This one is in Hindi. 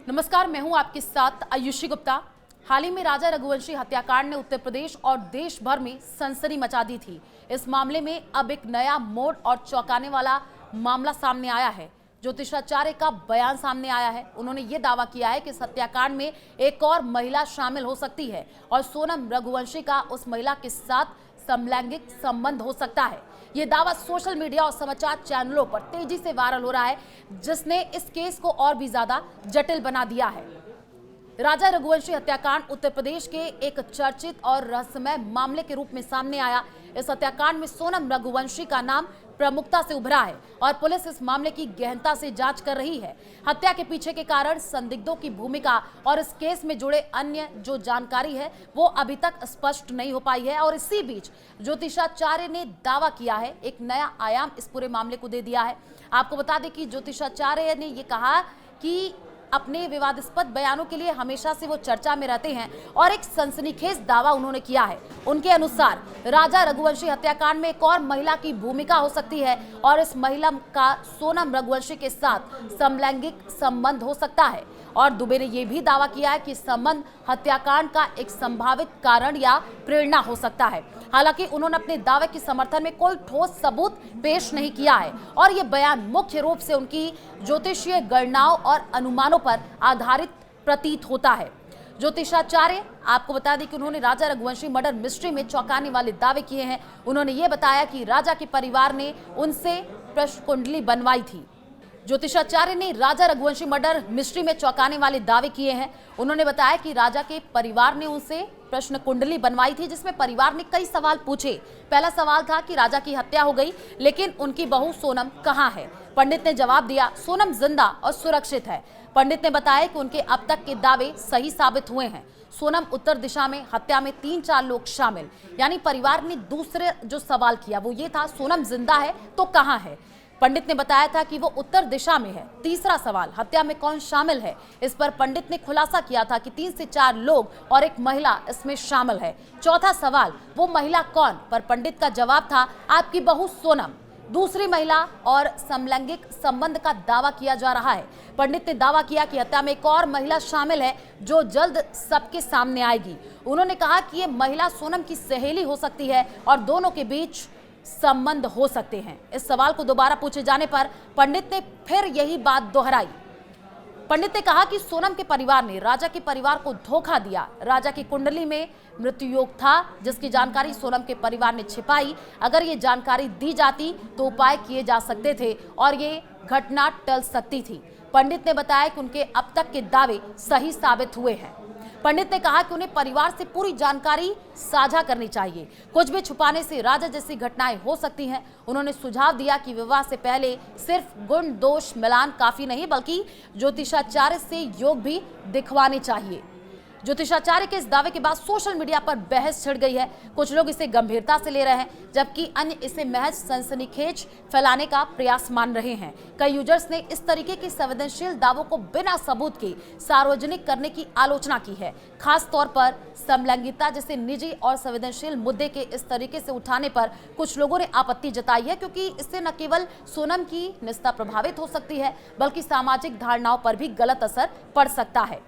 नमस्कार, मैं हूं आपके साथ आयुषी गुप्ता। हाल ही में राजा रघुवंशी हत्याकांड ने उत्तर प्रदेश और देश भर में सनसनी मचा दी थी। इस मामले में अब एक नया मोड़ और चौंकाने वाला मामला सामने आया है। ज्योतिषाचार्य का बयान सामने आया है। उन्होंने ये दावा किया है कि इस हत्याकांड में एक और महिला शामिल हो सकती है और सोनम रघुवंशी का उस महिला के साथ समलैंगिक संबंध हो सकता है। ये दावा सोशल मीडिया और समाचार चैनलों पर तेजी से वायरल हो रहा है, जिसने इस केस को और भी ज्यादा जटिल बना दिया है। राजा रघुवंशी हत्याकांड उत्तर प्रदेश के एक चर्चित और रहस्यमय मामले के रूप में सामने आया। इस हत्याकांड में सोनम रघुवंशी का नाम प्रमुखता से उभरा है और पुलिस इस मामले की गहनता से जांच कर रही है। हत्या के पीछे के कारण, संदिग्धों की भूमिका और इस केस में जुड़े अन्य जो जानकारी है वो अभी तक स्पष्ट नहीं हो पाई है। और इसी बीच ज्योतिषाचार्य ने दावा किया है, एक नया आयाम इस पूरे मामले को दे दिया है। आपको बता दें कि ज्योतिषाचार्य ने ये कहा कि अपने विवादास्पद बयानों के लिए हमेशा से वो चर्चा में रहते हैं और एक सनसनीखेज दावा उन्होंने किया है। उनके अनुसार राजा रघुवंशी हत्याकांड में एक और महिला की भूमिका हो सकती है और इस महिला का सोनम रघुवंशी के साथ समलैंगिक संबंध हो सकता है। और दुबे ने यह भी दावा किया है कि संबंध हत्याकांड का एक संभावित कारण या प्रेरणा हो सकता है। हालांकि उन्होंने अपने दावे के समर्थन में कोई ठोस सबूत पेश नहीं किया है और यह बयान मुख्य रूप से उनकी ज्योतिषीय गणनाओं और अनुमानों पर आधारित प्रतीत होता है। ज्योतिषाचार्य आपको बता दें कि उन्होंने राजा रघुवंशी मर्डर मिस्ट्री में चौंकाने वाले दावे किए हैं। उन्होंने ये बताया कि राजा के परिवार ने उनसे प्रश्न कुंडली बनवाई थी। ज्योतिषाचार्य ने राजा रघुवंशी मर्डर मिस्ट्री में चौंकाने वाले दावे किए हैं। उन्होंने बताया कि राजा के परिवार ने उनसे प्रश्न कुंडली बनवाई थी, जिसमें परिवार ने कई सवाल पूछे। पहला सवाल था कि राजा की हत्या हो गई, लेकिन उनकी बहू सोनम कहाँ है। पंडित ने जवाब दिया, सोनम जिंदा और सुरक्षित है। पंडित ने बताया कि उनके अब तक के दावे सही साबित हुए हैं। सोनम उत्तर दिशा में, हत्या में 3-4 लोग शामिल। यानी परिवार ने दूसरे जो सवाल किया वो ये था, सोनम जिंदा है तो कहाँ है। पंडित ने बताया था कि वो उत्तर दिशा में है। तीसरा सवाल, हत्या में कौन शामिल है। इस पर पंडित ने खुलासा किया था कि 3 से 4 लोग और एक महिला इसमें शामिल है। चौथा सवाल, वो महिला कौन, पर पंडित का जवाब था, आपकी बहू सोनम। दूसरी महिला और समलैंगिक संबंध का दावा किया जा रहा है। पंडित ने दावा किया कि हत्या में एक और महिला शामिल है जो जल्द सबके सामने आएगी। उन्होंने कहा कि ये महिला सोनम की सहेली हो सकती है और दोनों के बीच संबंध हो सकते हैं। इस सवाल को दोबारा पूछे जाने पर पंडित ने फिर यही बात दोहराई। पंडित ने कहा कि सोनम के परिवार ने राजा के परिवार को धोखा दिया। राजा की कुंडली में मृत्यु योग था, जिसकी जानकारी सोनम के परिवार ने छिपाई। अगर ये जानकारी दी जाती तो उपाय किए जा सकते थे और ये घटना टल सकती थी। पंडित ने बताया कि उनके अब तक के दावे सही साबित हुए हैं। पंडित ने कहा कि उन्हें परिवार से पूरी जानकारी साझा करनी चाहिए। कुछ भी छुपाने से राजा जैसी घटनाएं हो सकती हैं। उन्होंने सुझाव दिया कि विवाह से पहले सिर्फ गुण दोष मिलान काफी नहीं, बल्कि ज्योतिषाचार्य से योग भी दिखवाने चाहिए। ज्योतिषाचार्य के इस दावे के बाद सोशल मीडिया पर बहस छिड़ गई है। कुछ लोग इसे गंभीरता से ले रहे हैं, जबकि अन्य इसे महज सनसनीखेज फैलाने का प्रयास मान रहे हैं। कई यूजर्स ने इस तरीके के संवेदनशील दावों को बिना सबूत के सार्वजनिक करने की आलोचना की है। खास तौर पर समलैंगिकता जैसे निजी और संवेदनशील मुद्दे के इस तरीके से उठाने पर कुछ लोगों ने आपत्ति जताई है, क्योंकि इससे न केवल सोनम की निजता प्रभावित हो सकती है, बल्कि सामाजिक धारणाओं पर भी गलत असर पड़ सकता है।